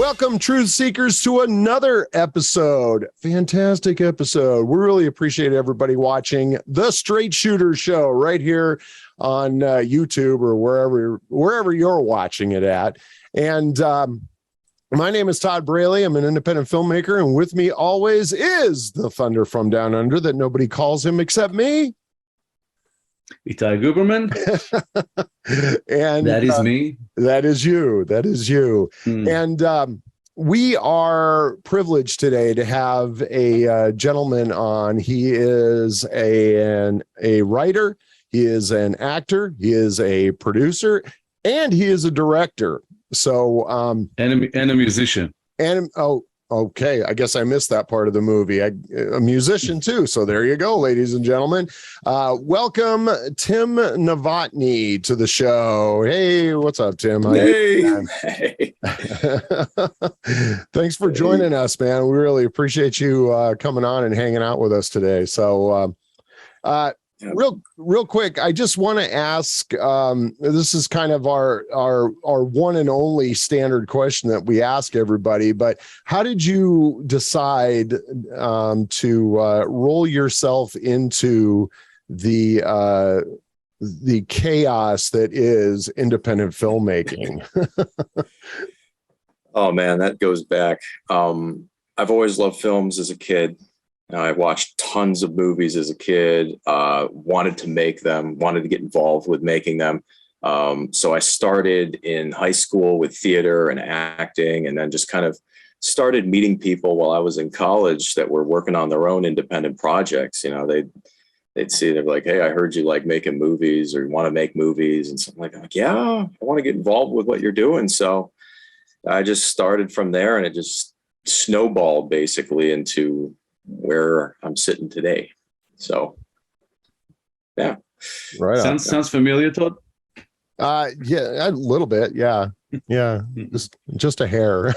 Welcome, truth seekers, to another episode. Fantastic episode. We really appreciate everybody watching the Straight Shooter Show right here on YouTube or wherever you're watching it at. And my name is Todd Braley. I'm an independent filmmaker, and with me always is the Thunder from Down Under that nobody calls him except me. Itai Guberman. And that is me. That is you. That is you. And we are privileged today to have a gentleman on. He is a writer. He is an actor. He is a producer, and he is a director. So and a musician. And okay, I guess I missed that part of the movie. A musician too. So there you go, ladies and gentlemen. Welcome TIM Novotny to the show. Hey, what's up, Tim? Hey. Thanks for joining us, man. We really appreciate you coming on and hanging out with us today. So real quick, I just want to ask, this is kind of our one and only standard question that we ask everybody, but how did you decide to roll yourself into the chaos that is independent filmmaking? Oh man, that goes back. I've always loved films as a kid. I watched tons of movies as a kid, wanted to make them, wanted to get involved with making them. So I started in high school with theater and acting, and then just kind of started meeting people while I was in college that were working on their own independent projects. You know, they'd see, they're like, hey, I heard you like making movies or you want to make movies. And so I'm like, yeah, I want to get involved with what you're doing. So I just started from there, and it just snowballed basically into where I'm sitting today. So yeah. Right. Sounds familiar, Todd? Yeah, a little bit. Yeah. Yeah. Just a hair.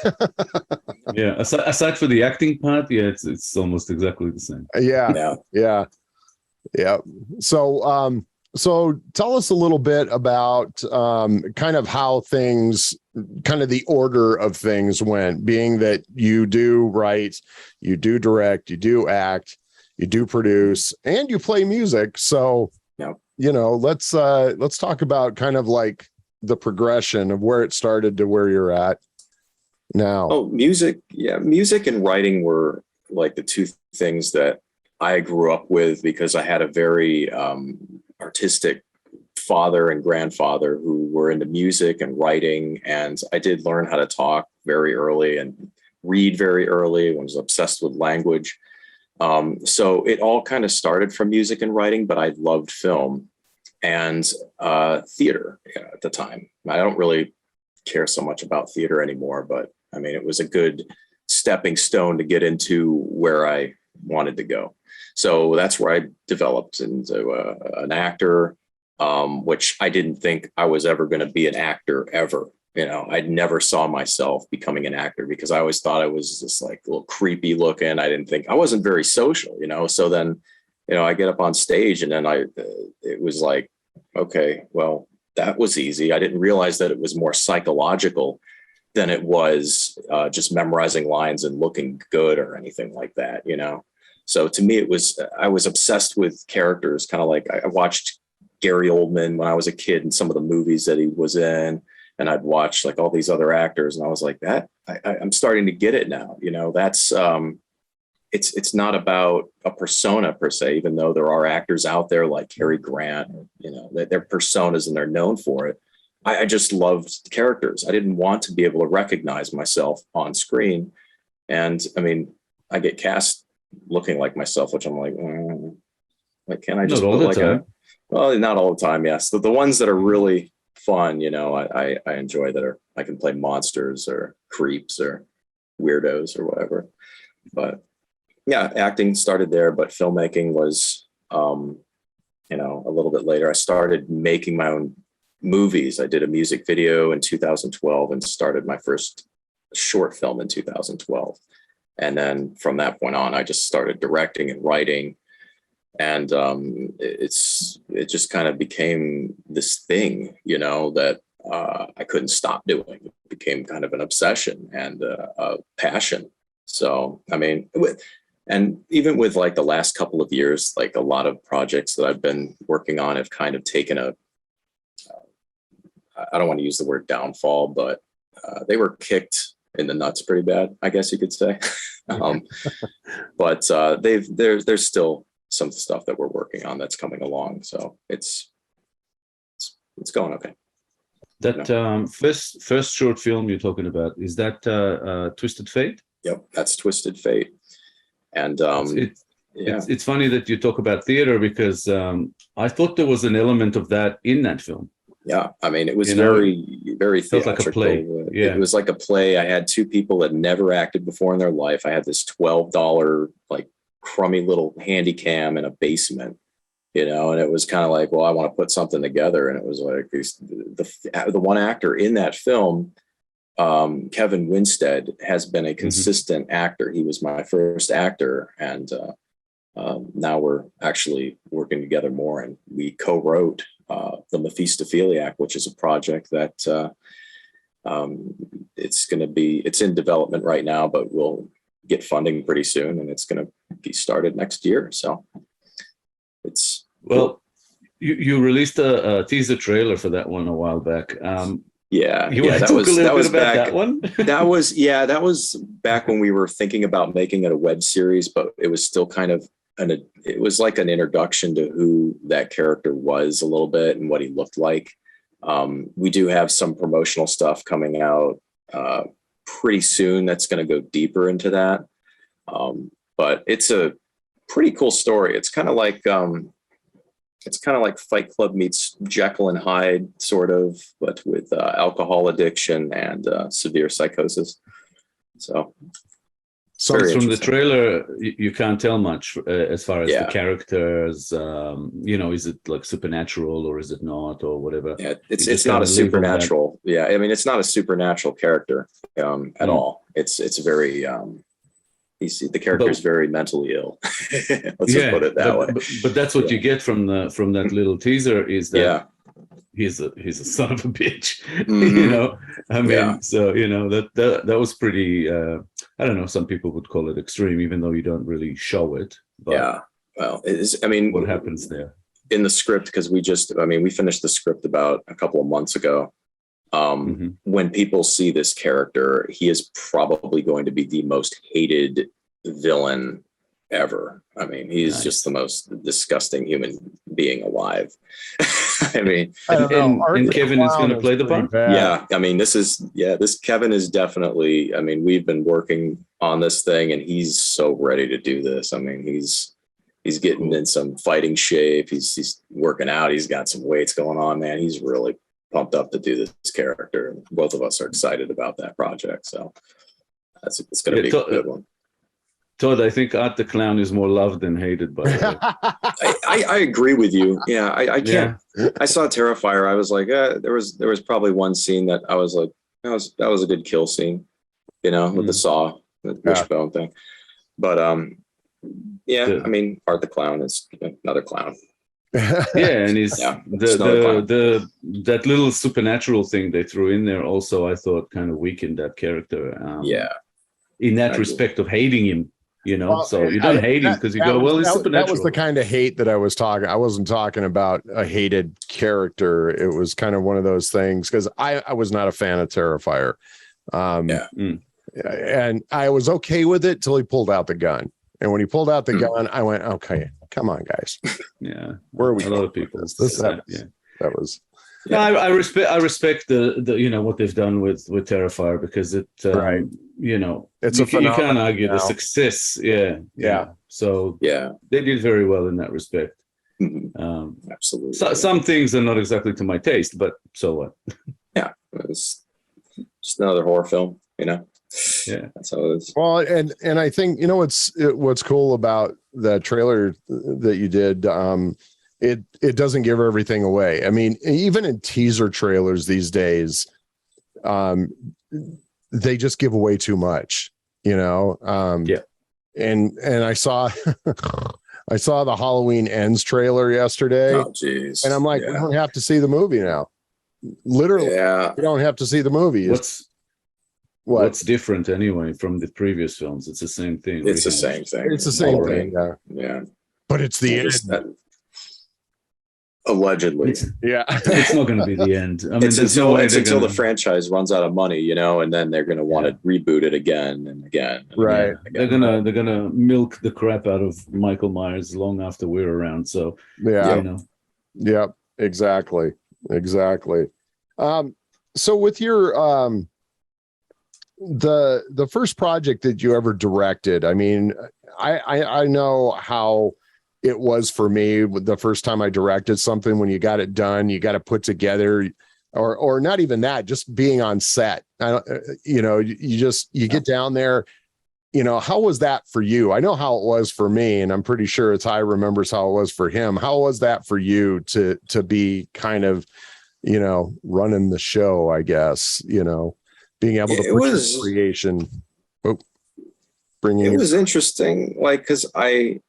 Yeah. Aside for the acting part, yeah, it's almost exactly the same. Yeah. So tell us a little bit about kind of how things, kind of the order of things went, being that you do write, you do direct, you do act, you do produce, and you play music. So, you know, let's talk about kind of like the progression of where it started to where you're at now. Oh, music. Yeah. Music and writing were like the two things that I grew up with, because I had a very artistic father and grandfather who were into music and writing. And I did learn how to talk very early and read very early. I was obsessed with language. So it all kind of started from music and writing, but I loved film and theater at the time. I don't really care so much about theater anymore, but I mean, it was a good stepping stone to get into where I wanted to go. So that's where I developed into an actor, which I didn't think I was ever going to be an actor ever. You know, I never saw myself becoming an actor because I always thought I was just like a little creepy looking. I wasn't very social, you know. So then, you know, I get up on stage and then it was like, okay, well, that was easy. I didn't realize that it was more psychological than it was just memorizing lines and looking good or anything like that, you know. So to me, I was obsessed with characters, kind of like I watched Gary Oldman when I was a kid and some of the movies that he was in, and I'd watch like all these other actors, and I was like, I'm starting to get it now. You know, that's it's not about a persona per se, even though there are actors out there like Cary Grant, you know, their personas and they're known for it. I just loved characters. I didn't want to be able to recognize myself on screen. And I mean, I get cast looking like myself, which I'm like, can I just put like well, not all the time. Yes. The ones that are really fun, you know, I enjoy that I can play monsters or creeps or weirdos or whatever. But yeah, acting started there, but filmmaking was, you know, a little bit later. I started making my own movies. I did a music video in 2012 and started my first short film in 2012. And then from that point on, I just started directing and writing. And it just kind of became this thing, you know, that I couldn't stop doing. It became kind of an obsession and a passion. So, I mean, and even with like the last couple of years, like a lot of projects that I've been working on have kind of taken I don't want to use the word downfall, but they were kicked in the nuts pretty bad, I guess you could say. But there's still some stuff that we're working on that's coming along. So it's going okay. That first short film you're talking about, is that Twisted Fate? Yep, that's Twisted Fate. And it's funny that you talk about theater, because I thought there was an element of that in that film. Yeah, I mean, it was very, very theatrical. Like a play. Yeah. It was like a play. I had two people that never acted before in their life. I had this $12 like crummy little handy cam in a basement, and it was kind of like, well, I want to put something together. And it was like the one actor in that film, Kevin Winstead, has been a consistent actor. He was my first actor, and now we're actually working together more, and we co-wrote the Mephistopheliac, which is a project that it's in development right now, but we'll get funding pretty soon, and it's going to be started next year. So it's you released a teaser trailer for that one a while back. That was back. That one? that was back when we were thinking about making it a web series, but it was still kind of it was like an introduction to who that character was a little bit and what he looked like. We do have some promotional stuff coming out pretty soon that's going to go deeper into that. But it's a pretty cool story. It's kind of like Fight Club meets Jekyll and Hyde, sort of, but with alcohol addiction and severe psychosis. So from the trailer, you can't tell much as far as the characters. Is it like supernatural or is it not, or whatever? Yeah, it's not a supernatural. Yeah, I mean, it's not a supernatural character at all. It's very. The character is very mentally ill. Let's just put it that way. But that's what you get from that little teaser, is that he's a son of a bitch. I mean, so that was pretty. I don't know. Some people would call it extreme, even though you don't really show it. But well, it is. I mean, what happens there in the script? Because we finished the script about a couple of months ago. When people see this character, he is probably going to be the most hated villain ever. I mean, he's just the most disgusting human being alive. I mean, and Kevin is going to play the part. Yeah, I mean, this Kevin is definitely. I mean, we've been working on this thing, and he's so ready to do this. I mean, he's getting in some fighting shape. He's working out. He's got some weights going on, man. He's really pumped up to do this character. Both of us are excited about that project. So it's going to be a good one. Todd, I think Art the Clown is more loved than hated, but I agree with you. Yeah, I can't. Yeah. I saw Terrifier. I was like, there was probably one scene that I was like, that was a good kill scene, with the saw, the wishbone thing. But I mean, Art the Clown is another clown. And he's that little supernatural thing they threw in there also, I thought, kind of weakened that character. In that respect of hating him, so you don't hate him because you go, well, it's supernatural. That was the kind of hate that I was talking. I wasn't talking about a hated character. It was kind of one of those things, because I was not a fan of Terrifier. And I was okay with it till he pulled out the gun. And when he pulled out the gun, I went, okay, come on, guys. Yeah. Where are we? A lot of people. That was. No, I respect the what they've done with Terrifier, because it it's you can't argue the success. Yeah. So they did very well in that respect. Absolutely. Some things are not exactly to my taste, but so what? Yeah, it's just another horror film, Yeah, that's how it is. Well, and I think what's cool about the trailer that you did. It doesn't give everything away. I mean, even in teaser trailers these days, they just give away too much, And I saw I saw the Halloween Ends trailer yesterday. Oh, geez. And I'm like, we don't have to see the movie now. Literally, we don't have to see the movie. what's different anyway from the previous films? It's the same thing. It's the same thing. It's the same thing. Yeah. But it's the end. Allegedly. It's not going to be the end. I mean, it's until the franchise runs out of money, you know, and then they're going to want to reboot it again and again. And right. Again. They're gonna milk the crap out of Michael Myers long after we're around. So yeah, you know. Yep. Exactly. So with your the first project that you ever directed, I mean, I know how it was for me the first time I directed something. When you got it done, you got to put together, or not even that, just being on set. You get down there. You know, how was that for you? I know how it was for me, and I'm pretty sure Itai remembers how it was for him. How was that for you to be kind of, you know, running the show, I guess, you know, being able to put creation. It was interesting, like, because I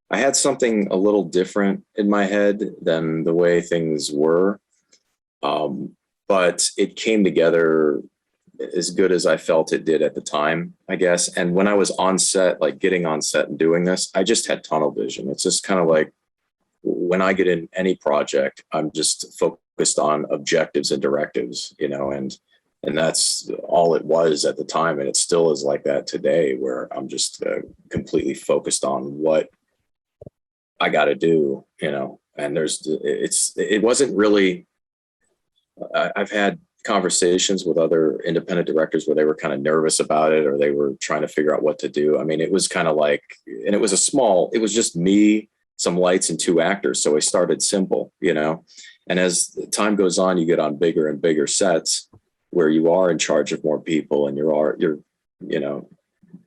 had something a little different in my head than the way things were. But it came together as good as I felt it did at the time, I guess. And when I was on set, like getting on set and doing this, I just had tunnel vision. It's just kind of like when I get in any project, I'm just focused on objectives and directives, you know, and that's all it was at the time. And it still is like that today, where I'm just completely focused on what I got to do, you know. And it wasn't really, I've had conversations with other independent directors where they were kind of nervous about it, or they were trying to figure out what to do. I mean, it was kind of like, and it was just me, some lights, and 2 actors. So I started simple, you know, and as time goes on, you get on bigger and bigger sets where you are in charge of more people, and you're, you know,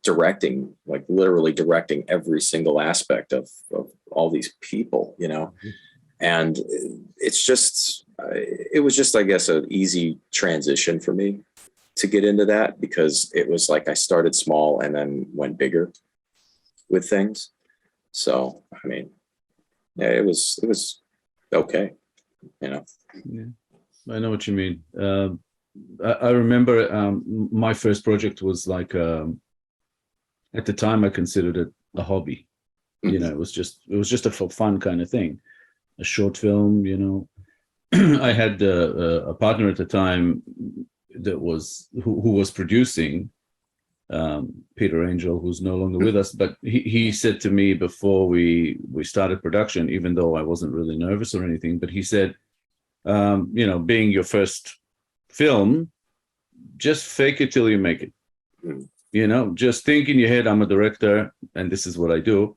directing, like literally directing every single aspect of all these people, you know. And it was just, I guess, an easy transition for me to get into that, because it was like I started small and then went bigger with things. So, I mean, yeah, it was okay, you know. Yeah, I know what you mean. I remember my first project was like, at the time I considered it a hobby. Mm-hmm. You know, it was just a for fun kind of thing, a short film, you know. I had a partner at the time that was who was producing, Peter Angel, who's no longer with us. But he said to me before we started production, even though I wasn't really nervous or anything, but he said, you know, being your first film, just fake it till you make it. You know, just think in your head, I'm a director and this is what I do.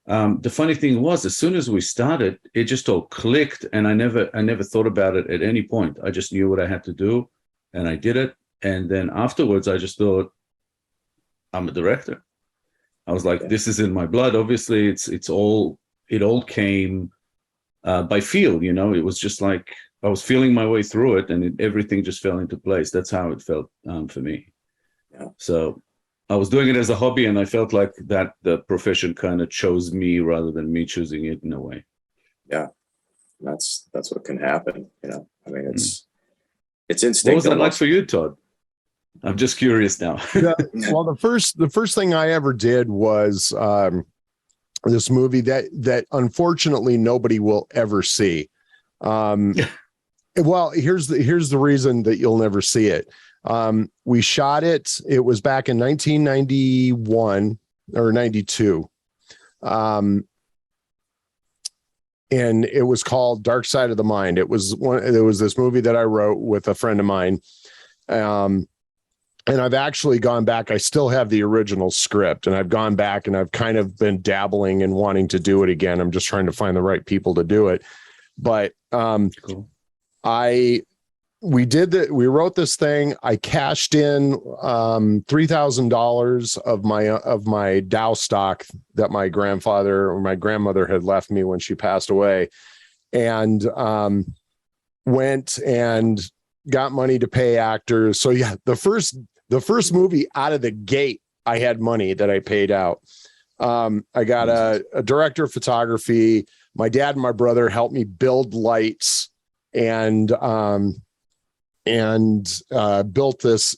The funny thing was, as soon as we started, it just all clicked, and I never thought about it at any point. I just knew what I had to do, and I did it. And then afterwards, I just thought, I'm a director. I was like, this is in my blood. Obviously, it all came by feel. You know, it was just like I was feeling my way through it, and everything just fell into place. That's how it felt for me. Yeah. So I was doing it as a hobby, and I felt like that the profession kind of chose me rather than me choosing it in a way. Yeah, that's what can happen. You know, I mean, it's instinct. What was that like for you, Todd? I'm just curious now. Yeah, well, the first thing I ever did was this movie that unfortunately nobody will ever see. Well, here's the reason that you'll never see it. We shot it. It was back in 1991 or 92. And it was called Dark Side of the Mind. It was this movie that I wrote with a friend of mine. And I've actually gone back. I still have the original script, and I've gone back and I've kind of been dabbling and wanting to do it again. I'm just trying to find the right people to do it. But cool. We did that. We wrote this thing. I cashed in $3,000 of my Dow stock that my grandfather or my grandmother had left me when she passed away, and went and got money to pay actors. So yeah, the first movie out of the gate, I had money that I paid out. I got a director of photography. My dad and my brother helped me build lights, and and built this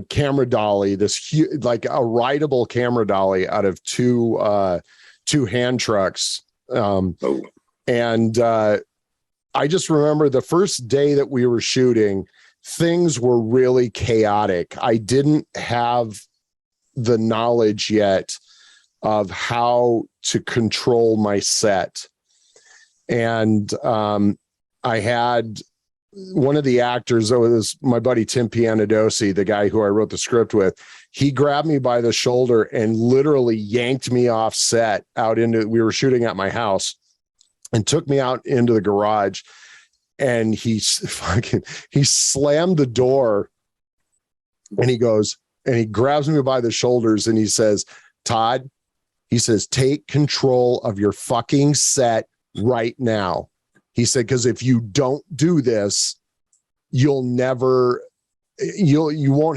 camera dolly, like a rideable camera dolly out of two hand trucks. And I just remember the first day that we were shooting, things were really chaotic. I didn't have the knowledge yet of how to control my set. And I had one of the actors, it was my buddy Tim Pianadosi, the guy who I wrote the script with. He grabbed me by the shoulder and literally yanked me off set we were shooting at my house, and took me out into the garage. And he slammed the door, and he grabs me by the shoulders and he says, Todd, he says, take control of your fucking set right now. He said, because if you don't do this, you won't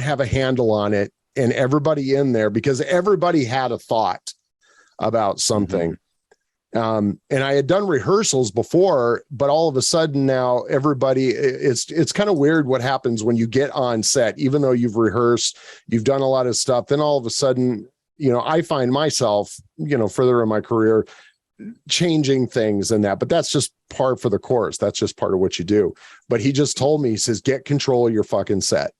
have a handle on it. And everybody in there, because everybody had a thought about something. And I had done rehearsals before, but all of a sudden now it's kind of weird what happens when you get on set, even though you've rehearsed, you've done a lot of stuff. Then all of a sudden, I find myself, further in my career, changing things and that, but that's just par for the course. That's just part of what you do. But he just told me, he says, get control of your fucking set.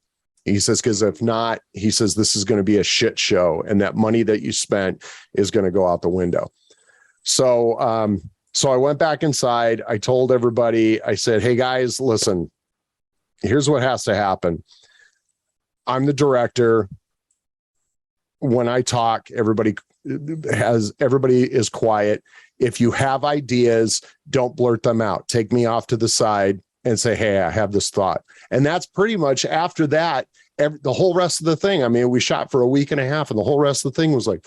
He says, because if not, he says, this is going to be a shit show. And that money that you spent is going to go out the window. So I went back inside. I told everybody, I said, hey guys, listen, here's what has to happen. I'm the director. When I talk, everybody is quiet. If you have ideas, don't blurt them out. Take me off to the side and say, hey, I have this thought. And that's pretty much after that, the whole rest of the thing. I mean, we shot for a week and a half, and the whole rest of the thing was like,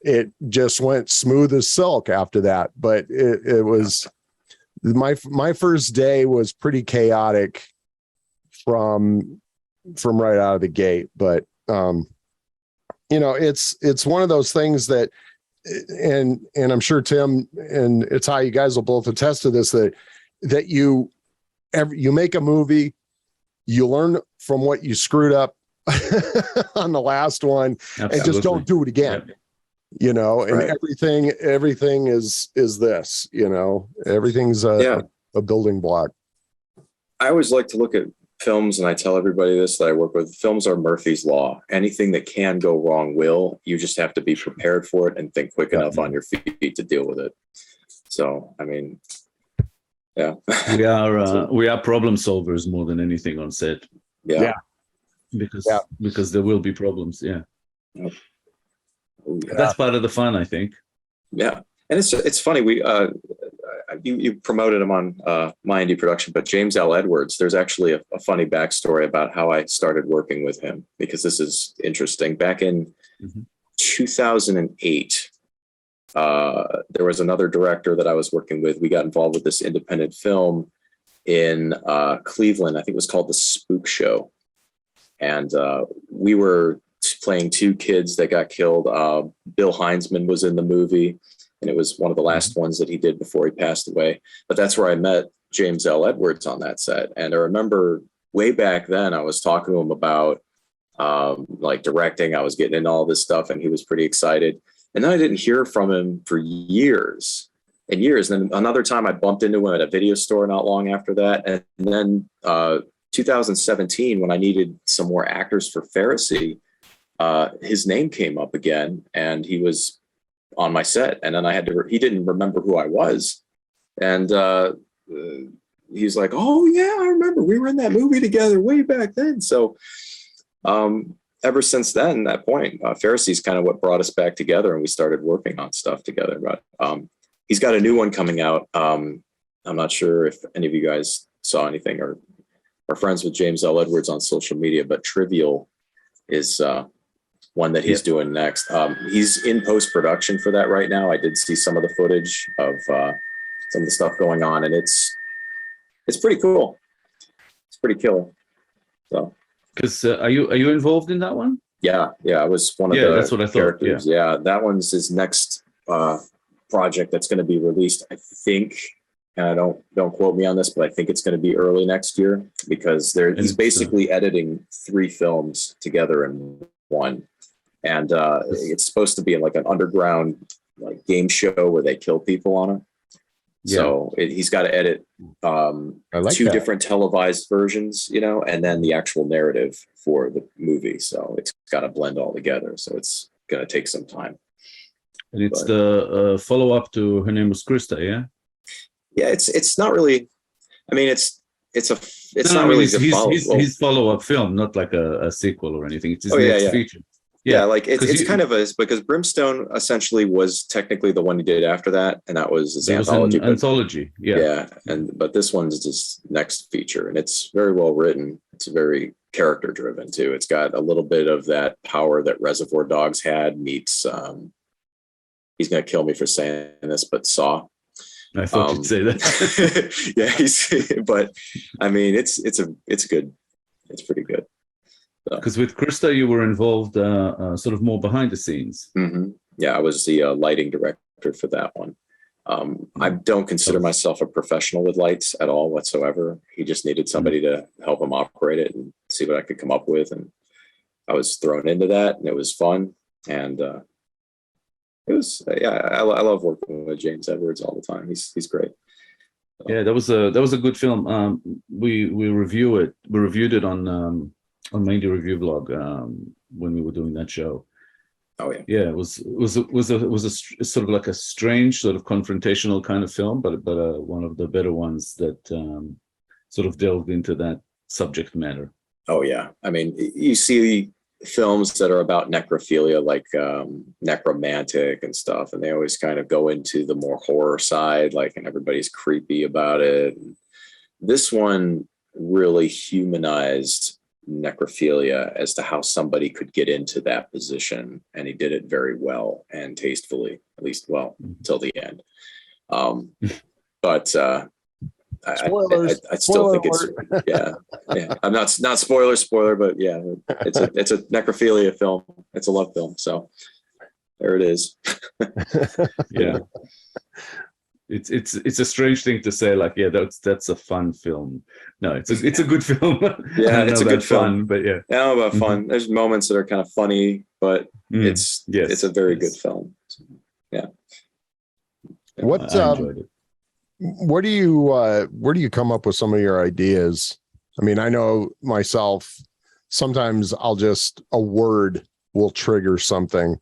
it just went smooth as silk after that. But it was my first day was pretty chaotic from right out of the gate. But it's one of those things that, and I'm sure Tim and Itai, you guys will both attest to this, that you make a movie, you learn from what you screwed up on the last one. Absolutely. And just don't do it again. And right. everything is this, everything's a building block. I always like to look at films, and I tell everybody this that I work with, films are Murphy's Law. Anything that can go wrong you just have to be prepared for it and think quick enough on your feet to deal with it. So, I mean, yeah. we are problem solvers more than anything on set. Yeah. Because there will be problems. Yeah. Yep. That's part of the fun, I think. Yeah. And it's funny. You promoted him on My Indie Production, but James L. Edwards, there's actually a funny backstory about how I started working with him, because this is interesting. Back in 2008, there was another director that I was working with. We got involved with this independent film in Cleveland. I think it was called The Spook Show. And we were playing two kids that got killed. Bill Heinzman was in the movie, and it was one of the last ones that he did before he passed away. But that's where I met James L. Edwards on that set. And I remember way back then, I was talking to him about like directing. I was getting into all this stuff, and he was pretty excited. And then I didn't hear from him for years and years. And then another time I bumped into him at a video store not long after that. And then 2017, when I needed some more actors for Pharisee, his name came up again, and he was on my set. And then he didn't remember who I was. And he's like, oh yeah, I remember, we were in that movie together way back then. So ever since then, that point, Pharisee's kind of what brought us back together, and we started working on stuff together. But he's got a new one coming out. I'm not sure if any of you guys saw anything or are friends with James L. Edwards on social media, but Trivial is one that he's doing next. He's in post-production for that right now. I did see some of the footage of some of the stuff going on, and it's pretty cool. It's pretty killer. So, because are you involved in that one? Yeah, I was one of the that's what I thought. characters. Yeah, that one's his next project that's going to be released, I think, and I don't quote me on this, but I think it's going to be early next year, because he's basically editing 3 films together in one. And it's supposed to be like an underground like game show where they kill people on it. Yeah. So he's got to edit 2 different televised versions, you know, and then the actual narrative for the movie. So it's got to blend all together. So it's going to take some time. And it's the follow-up to Her Name Was Krista, yeah? Yeah, it's not really. I mean, it's not really his follow-up film, not like a sequel or anything. It's his next feature. Yeah, like it's kind of because Brimstone essentially was technically the one he did after that, and that was his anthology. Anthology, yeah. But this one's his next feature, and it's very well written. It's very character driven too. It's got a little bit of that power that Reservoir Dogs had meets. He's gonna kill me for saying this, but Saw. I thought you'd say that. Yeah, but I mean, it's good. It's pretty good. Because with Krista, you were involved sort of more behind the scenes. Mm-hmm. Yeah, I was the lighting director for that one. I don't consider myself a professional with lights at all whatsoever. He just needed somebody to help him operate it and see what I could come up with. And I was thrown into that, and it was fun. And it was, I love working with James Edwards all the time. He's great. So. Yeah, that was a good film. We reviewed it on Mainly Review Blog when we were doing that show. Oh yeah, yeah. It was a sort of like a strange sort of confrontational kind of film, but one of the better ones that sort of delved into that subject matter. Oh yeah, I mean, you see films that are about necrophilia, like Necromantic and stuff, and they always kind of go into the more horror side, like, and everybody's creepy about it. And this one really humanized necrophilia as to how somebody could get into that position, and he did it very well and tastefully, at least till the end. But I still think it's yeah. I'm not spoiler, but yeah, it's a necrophilia film. It's a love film, so there it is. Yeah. It's a strange thing to say, like, yeah, that's a fun film. No, it's a good film. Yeah, it's a good film, but yeah. I don't know about fun. There's moments that are kind of funny, but it's a very good film. So, yeah. What I enjoyed it. Where do you come up with some of your ideas? I mean, I know myself, sometimes a word will trigger something.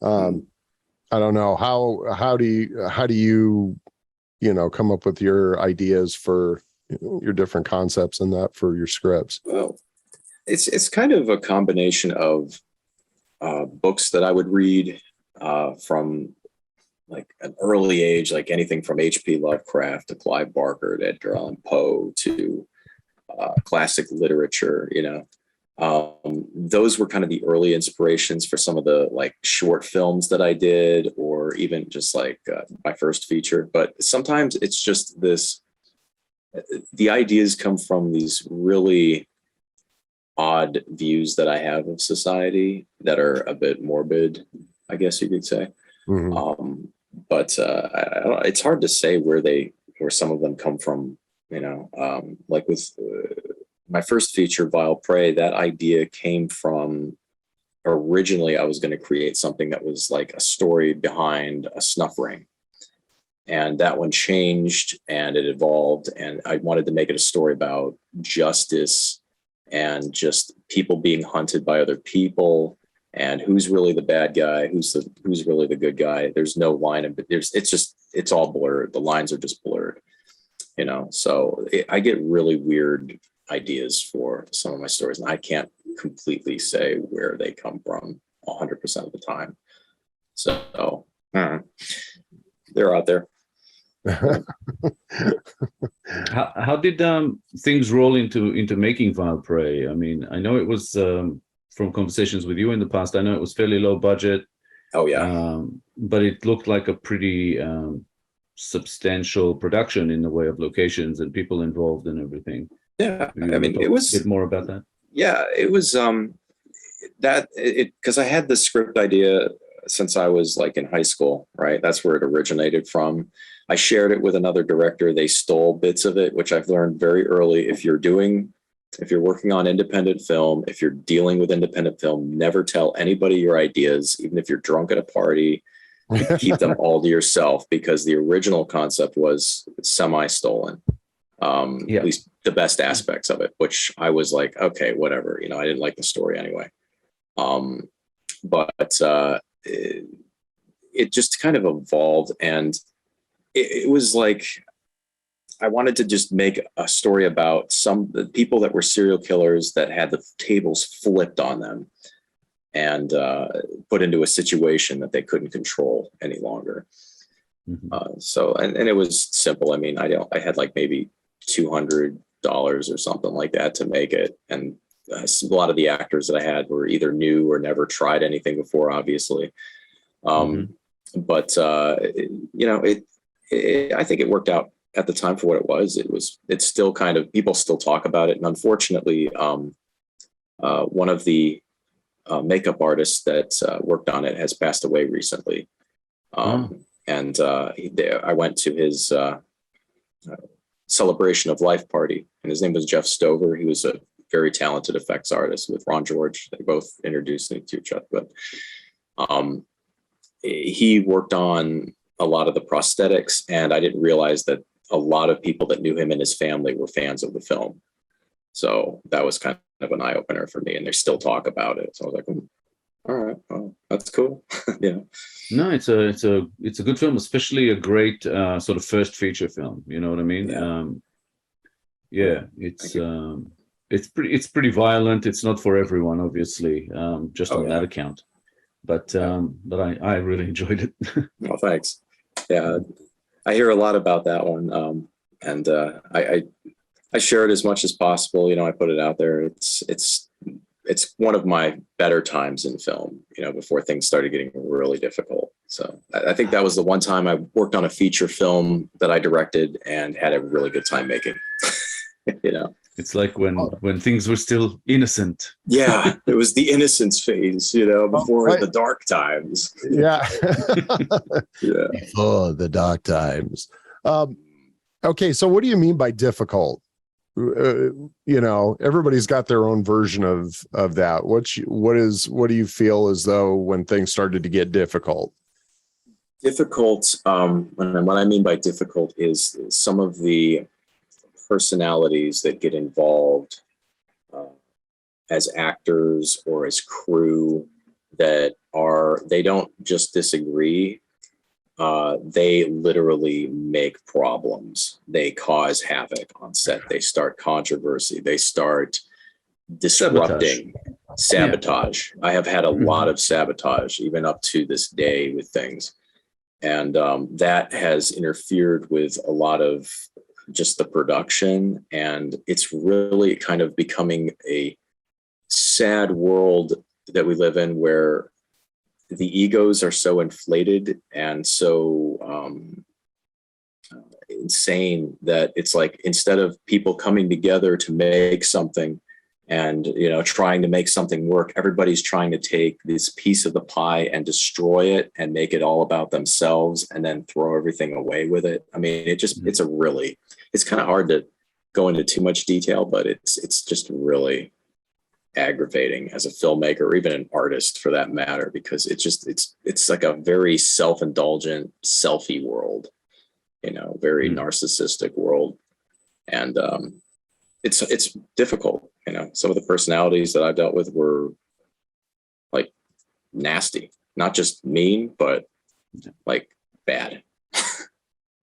I don't know how do you come up with your ideas for your different concepts and that for your scripts? Well, it's kind of a combination of books that I would read from like an early age, like anything from H.P. Lovecraft to Clive Barker to Edgar Allan Poe to classic literature, those were kind of the early inspirations for some of the like short films that I did, or even just like my first feature. But sometimes it's just the ideas come from these really odd views that I have of society that are a bit morbid, I guess you could say. Mm-hmm. But I don't know, it's hard to say where some of them come from, like with my first feature, Vile Prey, that idea came from, originally I was going to create something that was like a story behind a snuff ring. And that one changed and it evolved. And I wanted to make it a story about justice and just people being hunted by other people. And who's really the bad guy? Who's really the good guy? There's no line, but it's all blurred. The lines are just blurred, So I get really weird ideas for some of my stories, and I can't completely say where they come from 100% of the time. So they're out there. How did things roll into making Vile Prey? I mean, I know it was. From conversations with you in the past, I know it was fairly low budget. Oh yeah. But it looked like a pretty substantial production in the way of locations and people involved and everything. Yeah. I mean, it was a bit more about that. Yeah, it was because I had the script idea since I was like in high school, right? That's where it originated from. I shared it with another director. They stole bits of it, which I've learned very early. If you're working on independent film, if you're dealing with independent film, never tell anybody your ideas, even if you're drunk at a party. Keep them all to yourself, because the original concept was semi-stolen. At least the best aspects of it, which I was like, okay, whatever. I didn't like the story anyway. But it just kind of evolved, and it was like I wanted to just make a story about the people that were serial killers that had the tables flipped on them and put into a situation that they couldn't control any longer. And it was simple. I mean, I had like maybe $200 or something like that to make it. And a lot of the actors that I had were either new or never tried anything before, obviously. But I think it worked out at the time for what it was. It's still kind of, people still talk about it. And unfortunately, one of the makeup artists that worked on it has passed away recently. And I went to his celebration of life party, and his name was Jeff Stover. He was a very talented effects artist with Ron George. They both introduced me to each other, but he worked on a lot of the prosthetics, and I didn't realize that a lot of people that knew him and his family were fans of the film. So that was kind of an eye opener for me, and they still talk about it. So I was like, all right, well, that's cool. Yeah. No, it's a good film, especially a great sort of first feature film. You know what I mean? It's pretty violent. It's not for everyone, obviously, just on that account. But I really enjoyed it. Well, thanks. Yeah, I hear a lot about that one, and I share it as much as possible. I put it out there. It's one of my better times in film, before things started getting really difficult. So I think that was the one time I worked on a feature film that I directed and had a really good time making. It's like when things were still innocent. Yeah, it was the innocence phase, before the dark times. Yeah. Yeah. Before the dark times. Okay, so what do you mean by difficult? Everybody's got their own version of that. What do you feel as though when things started to get difficult? Difficult, what I mean by difficult is some of the personalities that get involved as actors or as crew they don't just disagree. They literally make problems. They cause havoc on set. They start controversy. They start disrupting, sabotage. I have had a lot of sabotage, even up to this day, with things. And that has interfered with a lot of just the production. And it's really kind of becoming a sad world that we live in, where the egos are so inflated and so insane that it's like, instead of people coming together to make something and trying to make something work, everybody's trying to take this piece of the pie and destroy it and make it all about themselves and then throw everything away with it. I mean, it's kind of hard to go into too much detail, but it's just really aggravating as a filmmaker, or even an artist for that matter, because it's like a very self-indulgent, selfie world, very narcissistic world. And it's difficult. Some of the personalities that I dealt with were like nasty, not just mean, but like bad,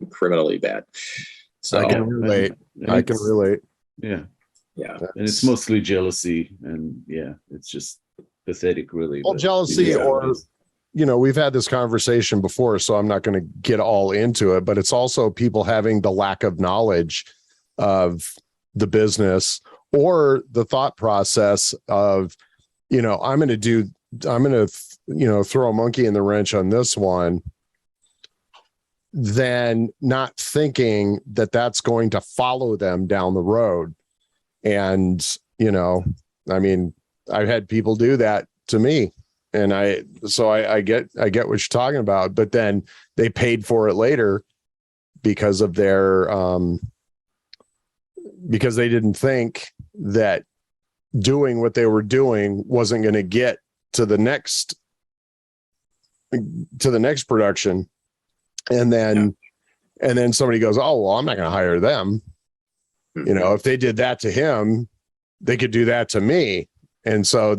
criminally bad. So I can relate. Yeah. Yeah. And it's mostly jealousy, and it's just pathetic, really. Well, jealousy, or, we've had this conversation before, so I'm not going to get all into it, but it's also people having the lack of knowledge of the business, or the thought process of, I'm going to throw a monkey in the wrench on this one, then not thinking that that's going to follow them down the road. And, I mean, I've had people do that to me, And I get what you're talking about, but then they paid for it later because of their, because they didn't think that doing what they were doing wasn't going to get to the next production. And then somebody goes, oh, well, I'm not going to hire them. You know, if they did that to him, they could do that to me. And so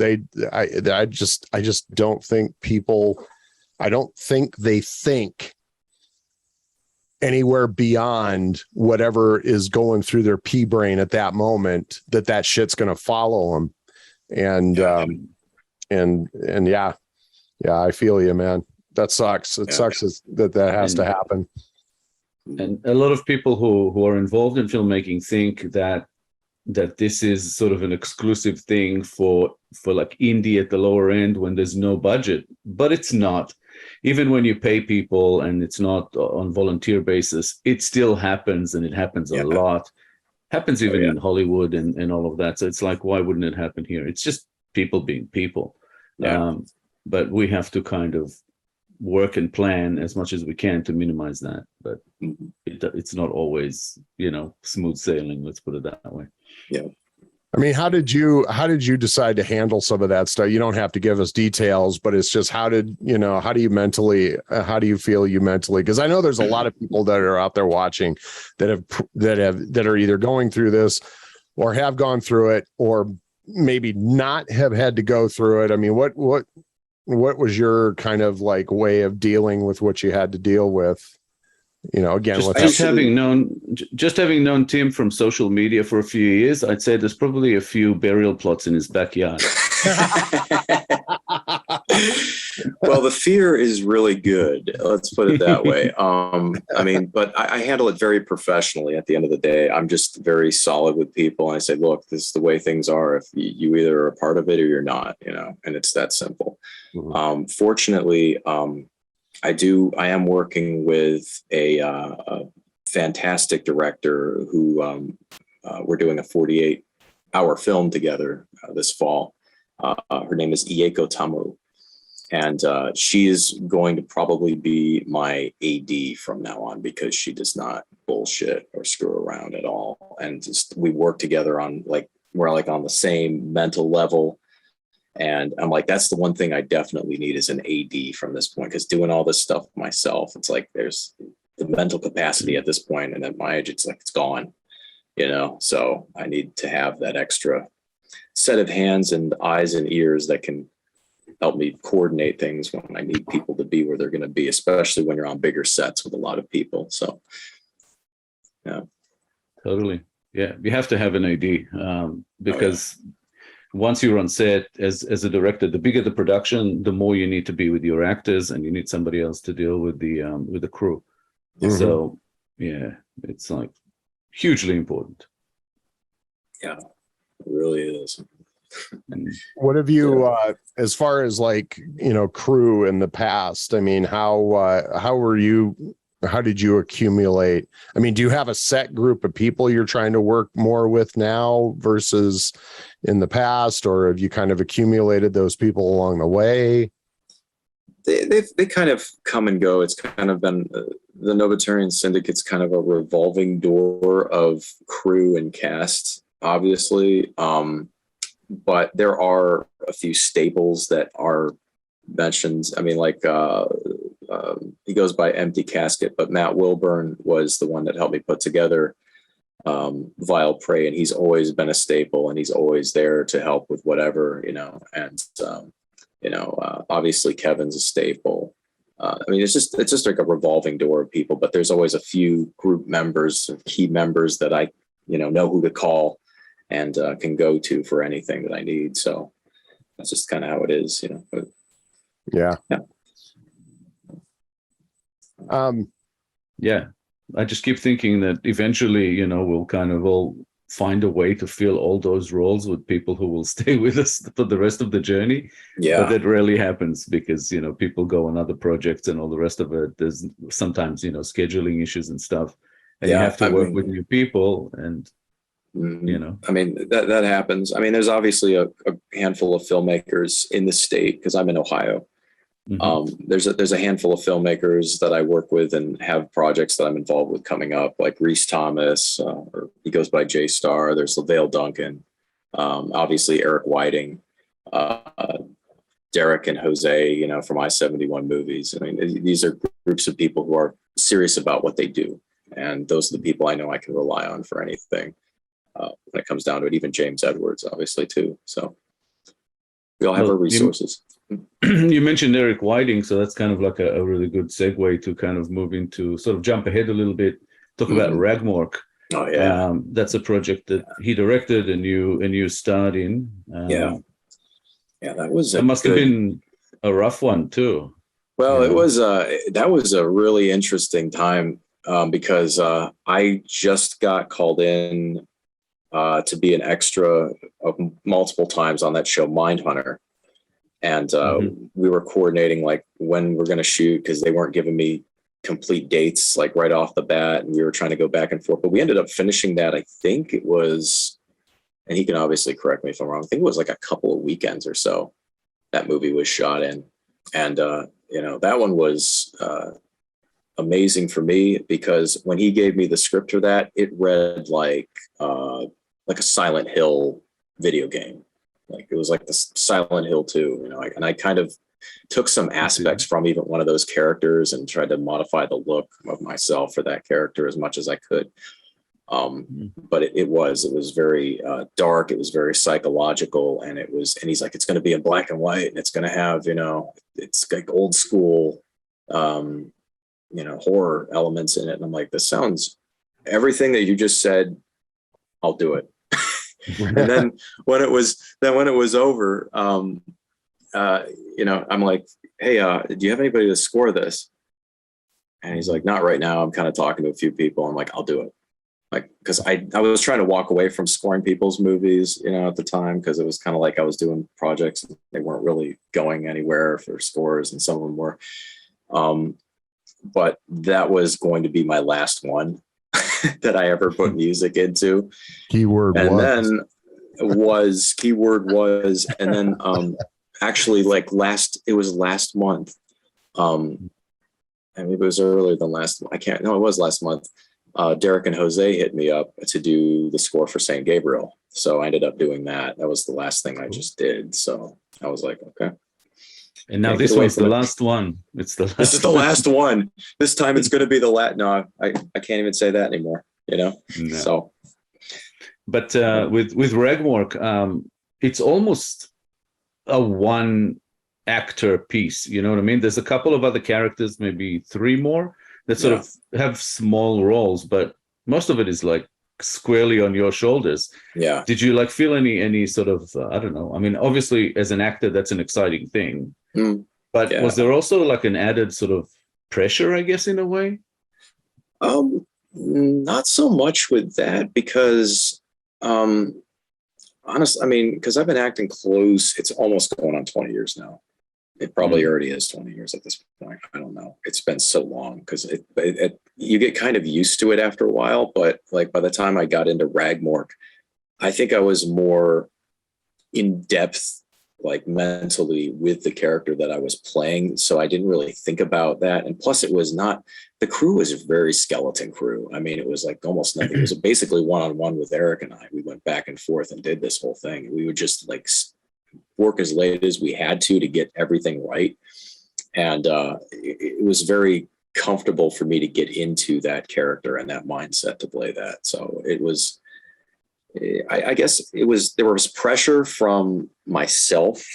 I just don't think they think anywhere beyond whatever is going through their pea brain at that moment, that shit's going to follow them. And yeah, I feel you, man. That sucks. It sucks that has to happen. And a lot of people who are involved in filmmaking think that this is sort of an exclusive thing for like indie at the lower end when there's no budget, but it's not. Even when you pay people and it's not on volunteer basis, it still happens, and it happens a lot. Happens even in Hollywood and all of that. So it's like, why wouldn't it happen here? It's just people being people. But we have to kind of work and plan as much as we can to minimize that. But it's not always, smooth sailing. Let's put it that way. Yeah. I mean, how did you decide to handle some of that stuff? You don't have to give us details, but it's just, how do you feel mentally? Because I know there's a lot of people that are out there watching that are either going through this or have gone through it, or maybe not have had to go through it. I mean, what was your kind of like way of dealing with what you had to deal with? Again, just having known Tim from social media for a few years, I'd say there's probably a few burial plots in his backyard. Well, the fear is really good. Let's put it that way. I mean, but I handle it very professionally. At the end of the day, I'm just very solid with people. And I say, look, this is the way things are. If you either are a part of it or you're not, and it's that simple. Mm-hmm. Fortunately, I am working with a fantastic director who we're doing a 48-hour film together this fall. Her name is Ieko Tamu, and she is going to probably be my AD from now on, because she does not bullshit or screw around at all. And just, we work together on we're on the same mental level. And I'm like, that's the one thing I definitely need is an AD from this point, because doing all this stuff myself, it's like there's the mental capacity at this point, and at my age, it's like it's gone, So I need to have that extra set of hands and eyes and ears that can help me coordinate things when I need people to be where they're going to be, especially when you're on bigger sets with a lot of people. So, yeah, totally, yeah. You have to have an AD because. Once you're on set as a director, the bigger the production, the more you need to be with your actors, and you need somebody else to deal with the crew. Mm-hmm. So yeah, it's like hugely important. Yeah, it really is. What have you, as far as crew in the past? I mean, how did you accumulate? I mean, do you have a set group of people you're trying to work more with now versus in the past, or have you kind of accumulated those people along the way? They kind of come and go. It's kind of been the Novotarian Syndicate's kind of a revolving door of crew and cast, obviously. But there are a few staples that are mentioned. I mean, he goes by Empty Casket, but Matt Wilburn was the one that helped me put together Vile Prey, and he's always been a staple, and he's always there to help with whatever, and obviously Kevin's a staple. I mean, it's just like a revolving door of people, but there's always a few group members, key members that I know who to call and can go to for anything that I need. So that's just kind of how it is, But, yeah. Yeah, I just keep thinking that eventually, we'll kind of all find a way to fill all those roles with people who will stay with us for the rest of the journey. Yeah. But that rarely happens because, people go on other projects and all the rest of it. There's sometimes, scheduling issues and stuff. And you have to work with new people. And you know. I mean, that happens. I mean, there's obviously a handful of filmmakers in the state, because I'm in Ohio. There's a handful of filmmakers that I work with and have projects that I'm involved with coming up, like Reese Thomas, or he goes by J Star. There's LaVale Duncan, obviously Eric Whiting, Derek and Jose, you know, from I-71 movies. I mean, these are groups of people who are serious about what they do. And those are the people I know I can rely on for anything when it comes down to it. Even James Edwards, obviously, too. So we all have our resources. You mentioned Eric Whiting, so that's kind of like a really good segue to kind of move into, sort of jump ahead a little bit, talk about Ragmork. Oh, yeah. That's a project that he directed and you starred in. Yeah, that must have been a rough one too. Well, it was that was a really interesting time, because I just got called in to be an extra multiple times on that show Mindhunter, and we were coordinating like when we're going to shoot, because they weren't giving me complete dates like right off the bat, and we were trying to go back and forth, but we ended up finishing that. I think it was, and he can obviously correct me if I'm wrong, I think it was like a couple of weekends or so that movie was shot in. And you know, that one was amazing for me, because when he gave me the script for that, it read like a Silent Hill video game. Like it was like the Silent Hill 2, you know, and I kind of took some aspects from even one of those characters and tried to modify the look of myself for that character as much as I could. But it was very dark. It was very psychological, and he's like, it's going to be in black and white, and it's going to have, you know, it's like old school, you know, horror elements in it. And I'm like, this sounds everything that you just said. I'll do it. And then when it was over, you know, I'm like, hey, do you have anybody to score this? And he's like, not right now. I'm kind of talking to a few people. I'm like, I'll do it. Like, because I was trying to walk away from scoring people's movies, you know, at the time, because it was kind of like I was doing projects and they weren't really going anywhere for scores, and some of them were. But that was going to be my last one that I ever put music into. Keyword was, and then actually like it was last month. I mean, it was earlier than last. It was last month. Derek and Jose hit me up to do the score for St. Gabriel. So I ended up doing that. That was the last thing I just did. So I was like, okay. And now this one's the last one. This is the last one. This time it's going to be the last. No, I can't even say that anymore, you know? No. So. But with Ragmork, it's almost a one actor piece. You know what I mean? There's a couple of other characters, maybe three more, that sort of have small roles, but most of it is like squarely on your shoulders. Yeah. Did you like feel any sort of, I don't know. I mean, obviously as an actor, that's an exciting thing, but was there also like an added sort of pressure, I guess, in a way? Not so much with that, because, honestly, I mean, because I've been acting close, it's almost going on 20 years now. It probably already is 20 years at this point. I don't know. It's been so long, because you get kind of used to it after a while. But like by the time I got into Ragmork, I think I was more in depth, like mentally, with the character that I was playing. So I didn't really think about that. And plus, the crew was a very skeleton crew. I mean, it was like almost nothing. It was basically one-on-one with Eric and I. We went back and forth and did this whole thing. We would just like work as late as we had to get everything right. And it was very comfortable for me to get into that character and that mindset to play that. So it was, I guess there was pressure from myself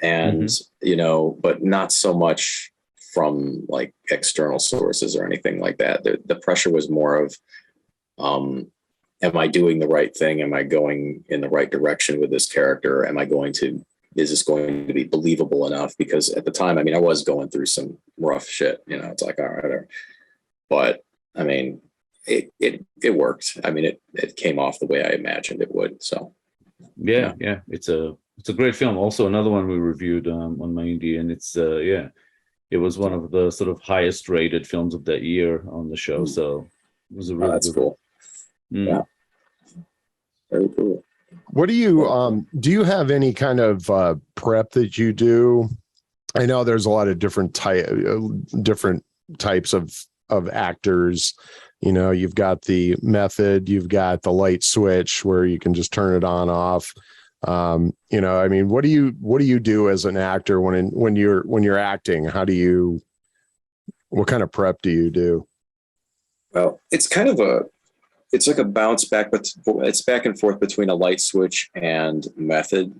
and, you know, but not so much from like external sources or anything like that. The pressure was more of, am I doing the right thing? Am I going in the right direction with this character? Is this going to be believable enough? Because at the time, I mean, I was going through some rough shit, you know, it's like, all right, but I mean, it worked. I mean, it came off the way I imagined it would. So yeah. It's a great film. Also another one we reviewed on my indie, and it's it was one of the sort of highest rated films of that year on the show. So it was a really that's cool. Yeah. Very cool. What do you have any kind of prep that you do? I know there's a lot of different types of actors. You know, you've got the method, you've got the light switch where you can just turn it on off. You know, I mean, what do you do as an actor when you're acting? What kind of prep do you do? Well, it's like a bounce back, but it's back and forth between a light switch and method.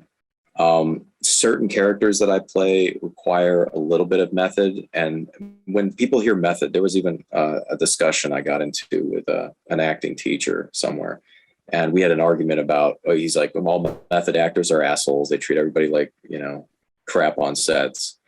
Certain characters that I play require a little bit of method. And when people hear method, there was even a discussion I got into with an acting teacher somewhere. And we had an argument about, he's like, all method actors are assholes. They treat everybody like, crap on sets.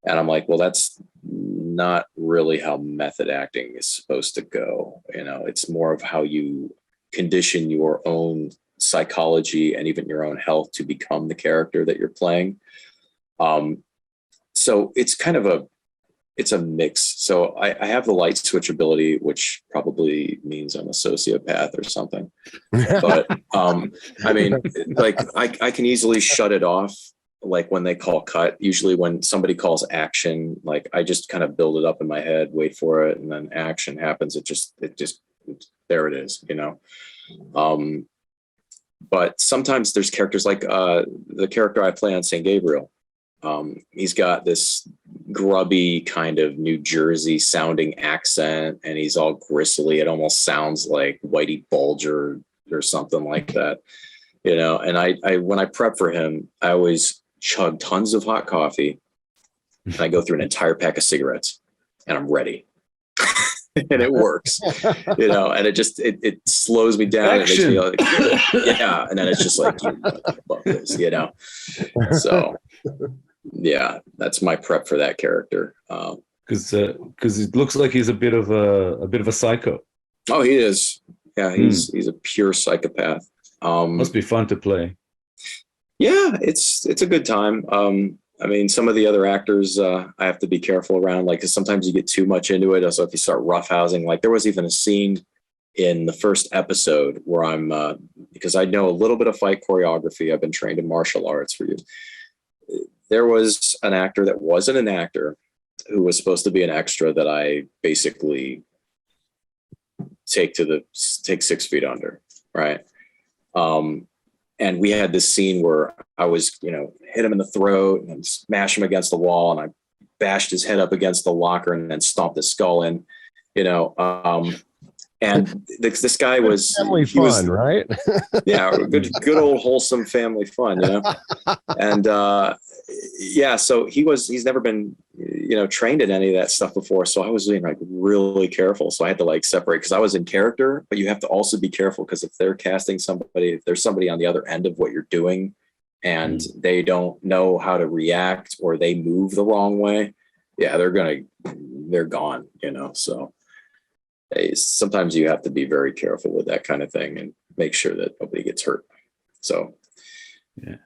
And I'm like, well, that's not really how method acting is supposed to go. It's more of how you condition your own psychology and even your own health to become the character that you're playing. So it's kind of it's a mix. So I have the light switch ability, which probably means I'm a sociopath or something. But I mean, like I can easily shut it off. Like when they call cut, usually when somebody calls action, like I just kind of build it up in my head, wait for it, and then action happens. It just there it is, But sometimes there's characters like the character I play on St. Gabriel. He's got this grubby kind of New Jersey sounding accent, and he's all gristly. It almost sounds like Whitey Bulger or something like that, And I when I prep for him, I always chug tons of hot coffee, and I go through an entire pack of cigarettes, and I'm ready. And it works, and it slows me down. It makes me like, yeah. And then it's just like, love this, So yeah, that's my prep for that character. Because it looks like he's a bit of a psycho. Oh, he is. Yeah, he's a pure psychopath. Must be fun to play. Yeah, it's a good time. I mean, some of the other actors I have to be careful around, like, because sometimes you get too much into it. Also, if you start roughhousing, like there was even a scene in the first episode where I'm, because I know a little bit of fight choreography. I've been trained in martial arts for years. There was an actor that wasn't an actor who was supposed to be an extra that I basically take 6 feet under, right? And we had this scene where I was, hit him in the throat and smash him against the wall. And I bashed his head up against the locker and then stomped his skull in, and this guy was family fun, right? Yeah. Good old wholesome family fun, And, yeah, so he's never been, trained in any of that stuff before. So I was being like really careful. So I had to like separate because I was in character, but you have to also be careful because if they're casting somebody, if there's somebody on the other end of what you're doing and they don't know how to react or they move the wrong way, yeah, they're gone, So sometimes you have to be very careful with that kind of thing and make sure that nobody gets hurt. So, yeah.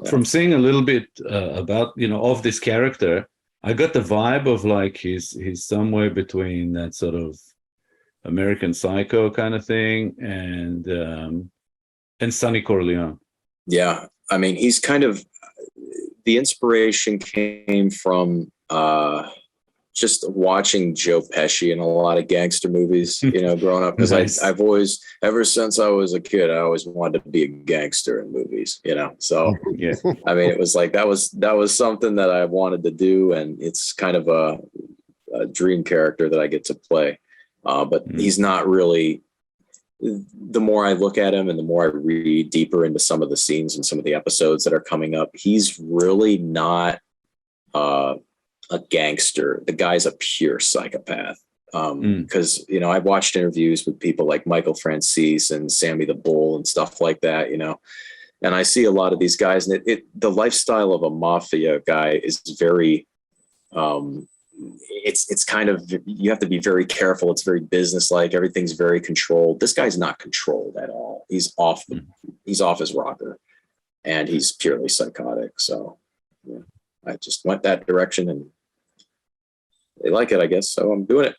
From seeing a little bit about of this character, I got the vibe of like he's somewhere between that sort of American Psycho kind of thing and Sonny Corleone. Yeah, I mean he's kind of the inspiration came from just watching Joe Pesci in a lot of gangster movies, growing up. Because nice. I've always, ever since I was a kid, I always wanted to be a gangster in movies, So, yeah. I mean, it was like that was something that I wanted to do, and it's kind of a dream character that I get to play. But he's not really. The more I look at him, and the more I read deeper into some of the scenes and some of the episodes that are coming up, he's really not. A gangster. The guy's a pure psychopath. Because I've watched interviews with people like Michael Francis and Sammy the Bull and stuff like that, and I see a lot of these guys, and the lifestyle of a mafia guy is very it's kind of, you have to be very careful. It's very businesslike. Everything's very controlled. This guy's not controlled at all. He's off his rocker, and he's purely psychotic. So yeah, I just went that direction, and they like it, I guess. So I'm doing it.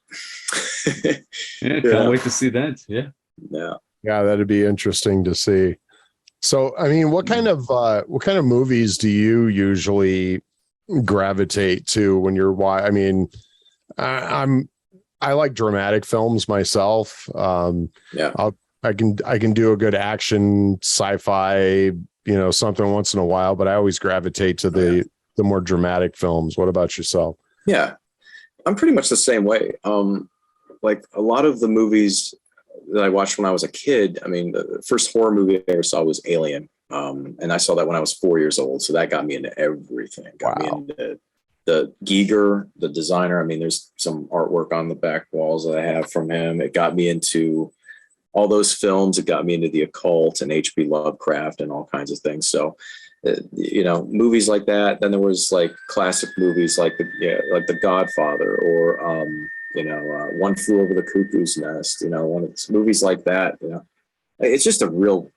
Yeah, can't wait to see that. Yeah. Yeah. Yeah, that'd be interesting to see. So, I mean, what kind of movies do you usually gravitate to when you're I mean, I like dramatic films myself. I can do a good action sci-fi, something once in a while, but I always gravitate to the more dramatic films. What about yourself? Yeah, I'm pretty much the same way. Like a lot of the movies that I watched when I was a kid, I mean, the first horror movie I ever saw was Alien. And I saw that when I was 4 years old. So that got me into everything. Got me into the Giger, the designer. I mean, there's some artwork on the back walls that I have from him. It got me into all those films. It got me into the occult and H.P. Lovecraft and all kinds of things. So, movies like that. Then there was like classic movies like The Godfather or, One Flew Over the Cuckoo's Nest, one of those movies like that. It's just a real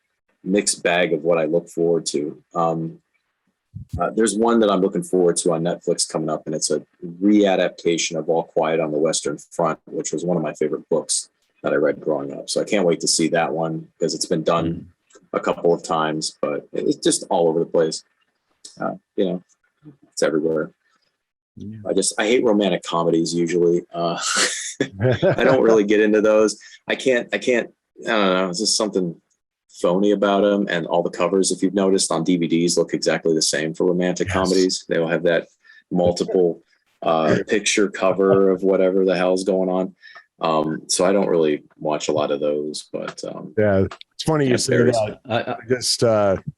mixed bag of what I look forward to. There's one that I'm looking forward to on Netflix coming up, and it's a readaptation of All Quiet on the Western Front, which was one of my favorite books that I read growing up. So I can't wait to see that one because it's been done a couple of times, but it's just all over the place. It's everywhere. I hate romantic comedies usually. I don't really get into those. I don't know. It's just something phony about them. And all the covers, if you've noticed on DVDs, look exactly the same for romantic comedies. They will have that multiple picture cover of whatever the hell's going on. So I don't really watch a lot of those, but it's funny you say that. I just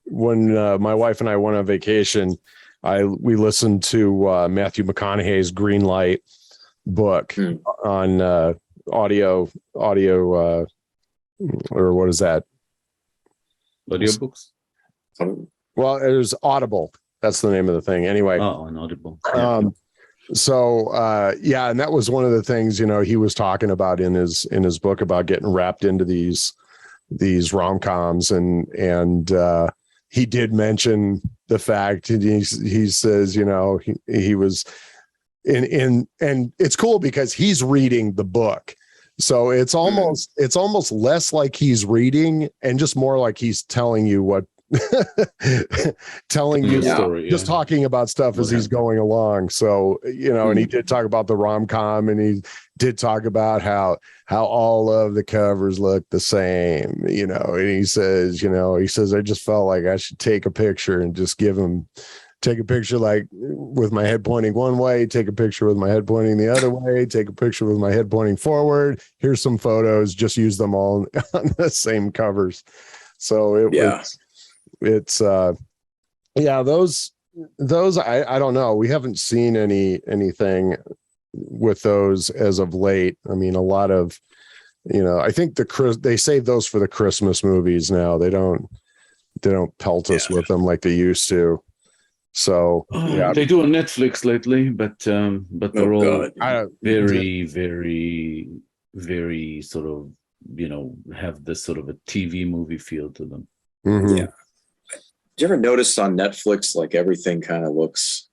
when my wife and I went on vacation, we listened to Matthew McConaughey's Green Light book on audio, or what is that? Audiobooks? Well, it was Audible. That's the name of the thing. Anyway. Oh, on Audible. So and that was one of the things, he was talking about in his book about getting wrapped into these rom-coms, and he did mention the fact, and he says, he was in, and it's cool because he's reading the book. So it's almost less like he's reading and just more like he's telling you what telling you story, just talking about stuff as he's going along. So, and he did talk about the rom-com, and he did talk about how all of the covers look the same, and he says, I just felt like I should take a picture and just take a picture like with my head pointing one way, take a picture with my head pointing the other way, take a picture with my head pointing forward. Here's some photos, just use them all on the same covers. So those I don't know. We haven't seen anything with those as of late. I mean, a lot of, I think they save those for the Christmas movies now. They don't pelt us with them like they used to. So they do on Netflix lately, but they're all very, very, very sort of, have this sort of a TV movie feel to them. Mm-hmm. Yeah. Did you ever notice on Netflix, like everything kind of looks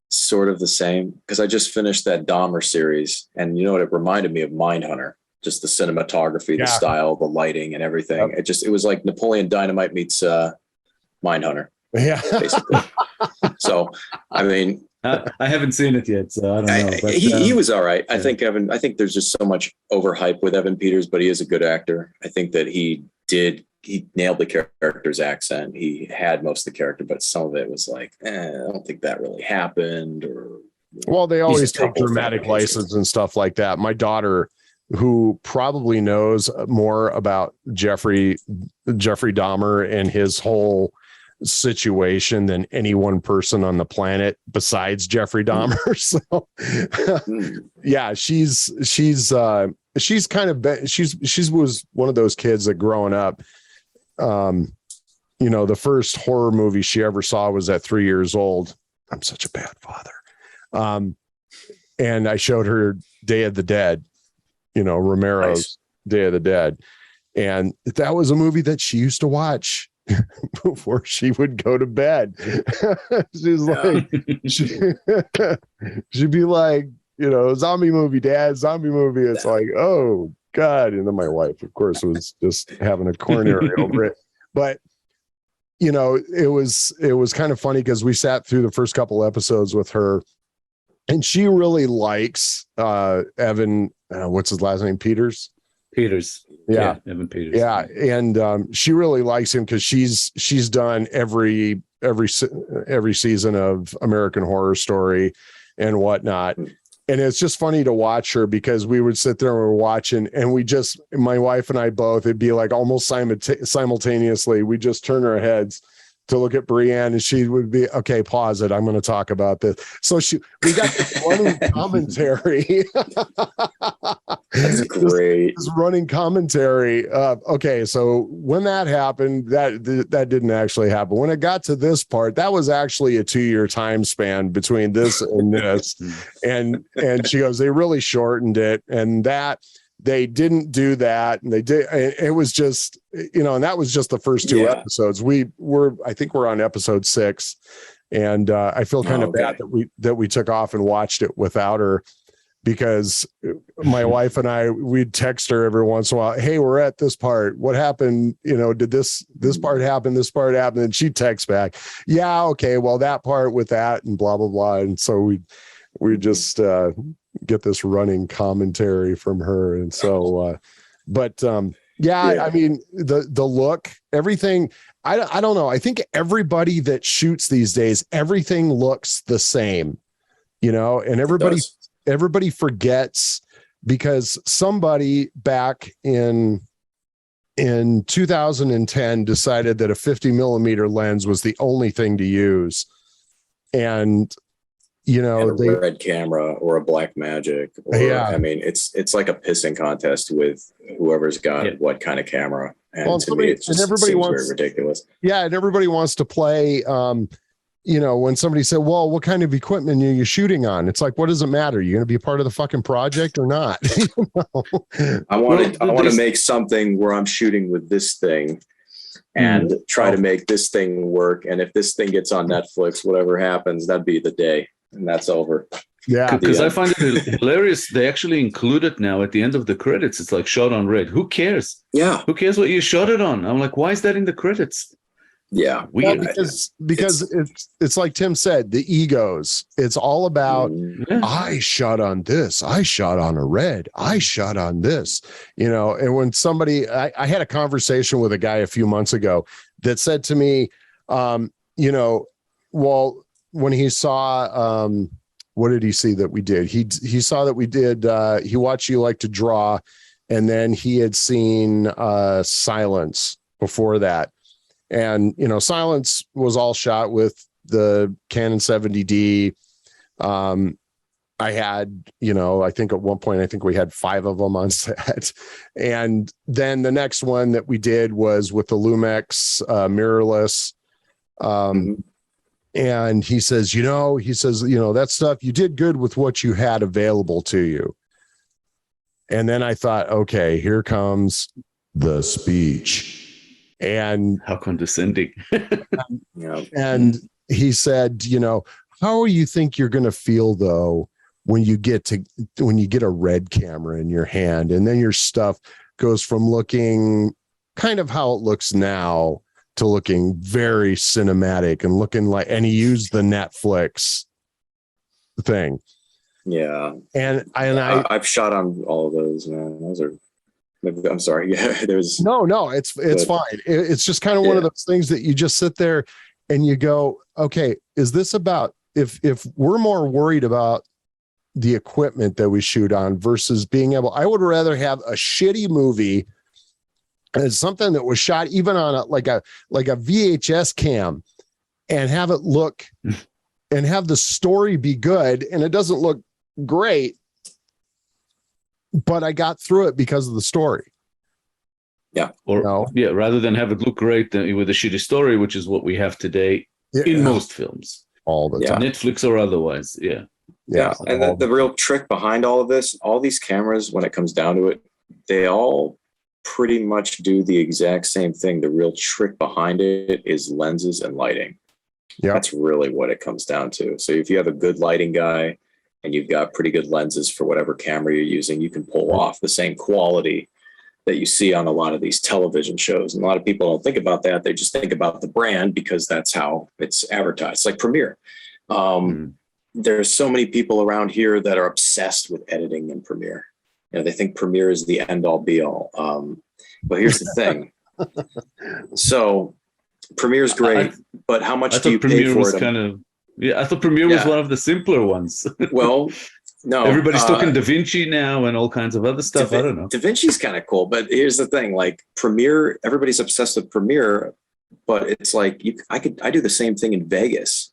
sort of the same? Because I just finished that Dahmer series, and it reminded me of Mindhunter. Just the cinematography, the style, the lighting, and everything. Yep. It was like Napoleon Dynamite meets Mindhunter. Yeah, basically. So, I mean, I haven't seen it yet, so I don't know. But, he was all right. I think there's just so much overhype with Evan Peters, but he is a good actor. I think that he nailed the character's accent. He had most of the character, but some of it was like, I don't think that really happened. Well, they always take dramatic license and stuff like that. My daughter, who probably knows more about Jeffrey Dahmer and his whole situation than any one person on the planet besides Jeffrey Dahmer. So she's kind of she was one of those kids that growing up, the first horror movie she ever saw was at 3 years old. I'm such a bad father. And I showed her Day of the Dead, Romero's Day of the Dead. And that was a movie that she used to watch before she would go to bed. She's like, she'd be like, zombie movie, Dad, zombie movie. It's like, oh God. And then my wife, of course, was just having a coronary over it. But you know, it was kind of funny because we sat through the first couple episodes with her, and she really likes Evan. What's his last name? Peters. Yeah, Evan Peters. Yeah, and she really likes him because she's done every season of American Horror Story and whatnot. And it's just funny to watch her because we would sit there and we're watching, and my wife and I both, it'd be like almost simultaneously, we just turn our heads to look at Brienne, and she would be, okay, pause it, I'm going to talk about this. So we got this running commentary. That's great. This running commentary. Okay, so when that happened, that didn't actually happen. When it got to this part, that was actually a 2-year time span between this and this. and she goes, they really shortened it, and that they didn't do that, and they did. It was just, you know, and that was just the first 2 episodes. I think we're on episode 6, and I feel kind of bad that we took off and watched it without her, because my wife and I, we'd text her every once in a while, hey, we're at this part, what happened, you know, did this part happen, this part happened, and she texts back, yeah, okay, well, that part with that, and blah blah blah. And so we just get this running commentary from her. And so I mean, the look, everything, I don't know, I think everybody that shoots these days, everything looks the same, you know, and everybody forgets, because somebody back in 2010 decided that a 50 millimeter lens was the only thing to use. And, you know, and a red camera or a black magic. I mean, it's like a pissing contest with whoever's got what kind of camera. And to me, it's just everybody wants, very ridiculous. Yeah. And everybody wants to play, you know, when somebody said, well, what kind of equipment are you shooting on? It's like, what does it matter? You're going to be a part of the fucking project or not? You know? I want to make something where I'm shooting with this thing and try to make this thing work. And if this thing gets on Netflix, whatever happens, that'd be the day. And that's over. Yeah. Because I find it hilarious. They actually include it now at the end of the credits. It's like shot on red. Who cares? Yeah. Who cares what you shot it on? I'm like, why is that in the credits? Yeah. Well, because it's like Tim said, the egos. It's all about, I shot on this. I shot on a red. I shot on this, you know. And when somebody, I had a conversation with a guy a few months ago that said to me, you know, well, when he saw, what did he see that we did? He saw that we did, he watched You Like to Draw, and then he had seen Silence before that. And, you know, Silence was all shot with the Canon 70D. I had, you know, I think at one point, I think we had 5 of them on set. And then the next one that we did was with the Lumex mirrorless. And he says, you know, that stuff, you did good with what you had available to you. And then I thought, okay, here comes the speech. And how condescending. And he said, you know, how do you think you're going to feel though when you get a red camera in your hand, and then your stuff goes from looking kind of how it looks now to looking very cinematic and looking like, and he used the Netflix thing. Yeah. And I've shot on all of those, man. Those are, I'm sorry. Yeah, there's no, it's fine. It's just kind of one of those things that you just sit there and you go, okay, is this about, if we're more worried about the equipment that we shoot on versus being able, I would rather have a shitty movie as something that was shot even on a VHS cam and have it look and have the story be good, and it doesn't look great, but I got through it because of the story. Yeah. Or rather than have it look great with a shitty story, which is what we have today in most films. All the time. Netflix or otherwise. Yeah. Yeah. And the real trick behind all of this, all these cameras, when it comes down to it, they all pretty much do the exact same thing. The real trick behind it is lenses and lighting. Yeah. That's really what it comes down to. So if you have a good lighting guy and you've got pretty good lenses for whatever camera you're using, you can pull off the same quality that you see on a lot of these television shows. And a lot of people don't think about that. They just think about the brand because that's how it's advertised. Like Premiere. There's so many people around here that are obsessed with editing in Premiere. You know, they think Premiere is the end all be all. But here's the thing. So Premiere's great, but how much do you pay for it? I thought Premiere was one of the simpler ones. Well, no. Everybody's talking DaVinci now and all kinds of other stuff. I don't know. DaVinci's kind of cool, but here's the thing: like Premiere, everybody's obsessed with Premiere, but it's like I do the same thing in Vegas.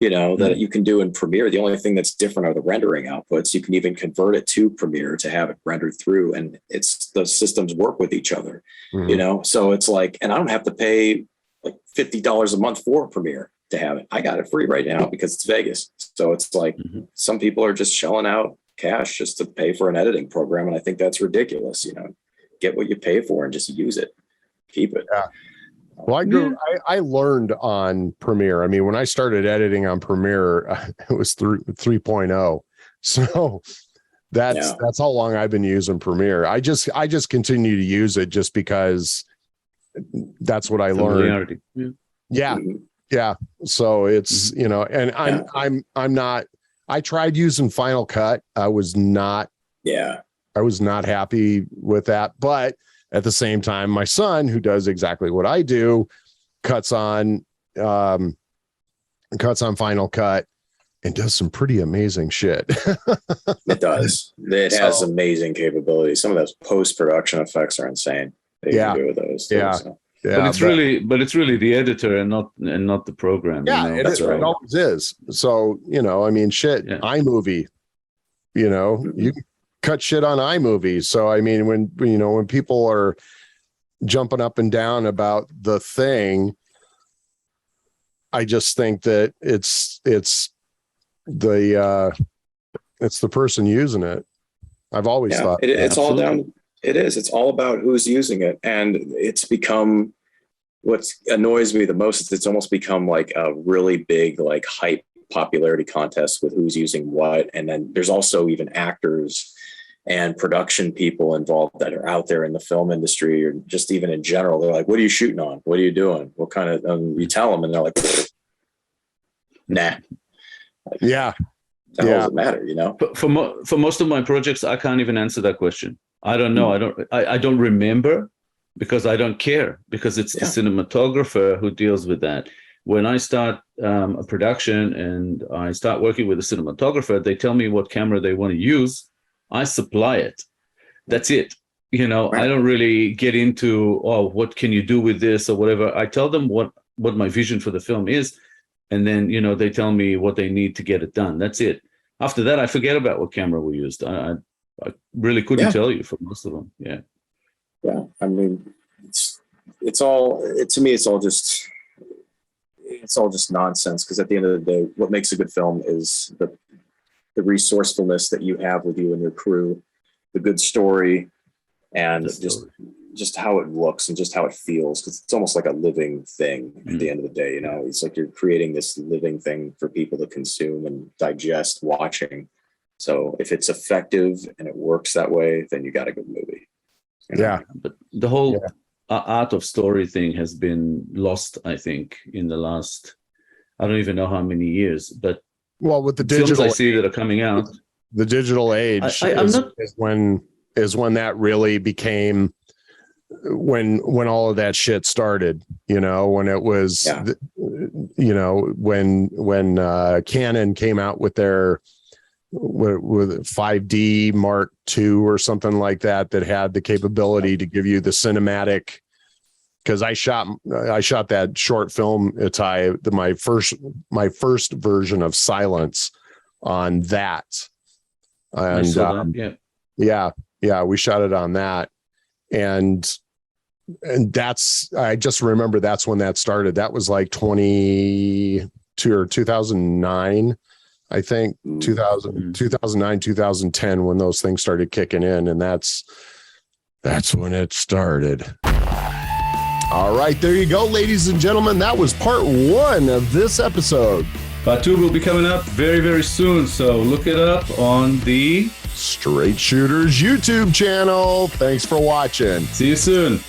You know, that you can do in Premiere. The only thing that's different are the rendering outputs. You can even convert it to Premiere to have it rendered through, and the systems work with each other. You know, so it's like, and I don't have to pay like $50 a month for Premiere to have it. I got it free right now because it's Vegas. So it's like some people are just shelling out cash just to pay for an editing program. And I think that's ridiculous. You know, get what you pay for and just use it. Keep it. Yeah. Well, I learned on Premiere. I mean, when I started editing on Premiere, it was 3.0. So that's how long I've been using Premiere. I just continue to use it just because that's what I learned. Yeah. So it's, you know, and I'm not, I tried using Final Cut. I was not happy with that. But at the same time, my son, who does exactly what I do, cuts on Final Cut and does some pretty amazing shit. It does. It has amazing capabilities. Some of those post-production effects are insane. They can do with those. But it's really the editor and not the program. Yeah, you know? It always is. So, you know, I mean, iMovie, you know, you can cut shit on iMovie. So, I mean, when people are jumping up and down about the thing, I just think that it's the person using it. I've always thought it's all down. It is. It's all about who's using it. And it's become, what annoys me the most is it's almost become like a really big, like hype popularity contest with who's using what. And then there's also even actors and production people involved that are out there in the film industry or just even in general. They're like, what are you shooting on? What are you doing? What kind of, you tell them and they're like, nah. Like, yeah. That doesn't matter, you know? For most of my projects, I can't even answer that question. I don't know. I don't remember because I don't care, because it's the cinematographer who deals with that. When I start a production and I start working with a cinematographer, they tell me what camera they want to use. I supply it. That's it. You know, I don't really get into, what can you do with this or whatever. I tell them what my vision for the film is. And then, you know, they tell me what they need to get it done. That's it. After that, I forget about what camera we used. I really couldn't tell you for most of them. Yeah. Yeah. I mean, it's all, to me, it's all just nonsense. Because at the end of the day, what makes a good film is the resourcefulness that you have with you and your crew, the good story, and just how it looks and just how it feels. Because it's almost like a living thing at the end of the day. You know, it's like you're creating this living thing for people to consume and digest watching. So if it's effective and it works that way, then you got a good movie. You know? Yeah. But the whole art of story thing has been lost, I think, in the last, I don't even know how many years, but with the digital films I see that are coming out, the digital age is when that really became, when all of that shit started, you know, when it was, you know, when Canon came out with their, with 5D Mark II or something like that had the capability to give you the cinematic. Because I shot that short film, Itai, my first version of Silence on that, and we shot it on that, and that's, I just remember that's when that started. That was like 2009. I think 2009, 2010, when those things started kicking in, and that's when it started. All right, there you go, ladies and gentlemen. That was part one of this episode. Part two will be coming up very, very soon. So look it up on the Straight Shooters YouTube channel. Thanks for watching. See you soon.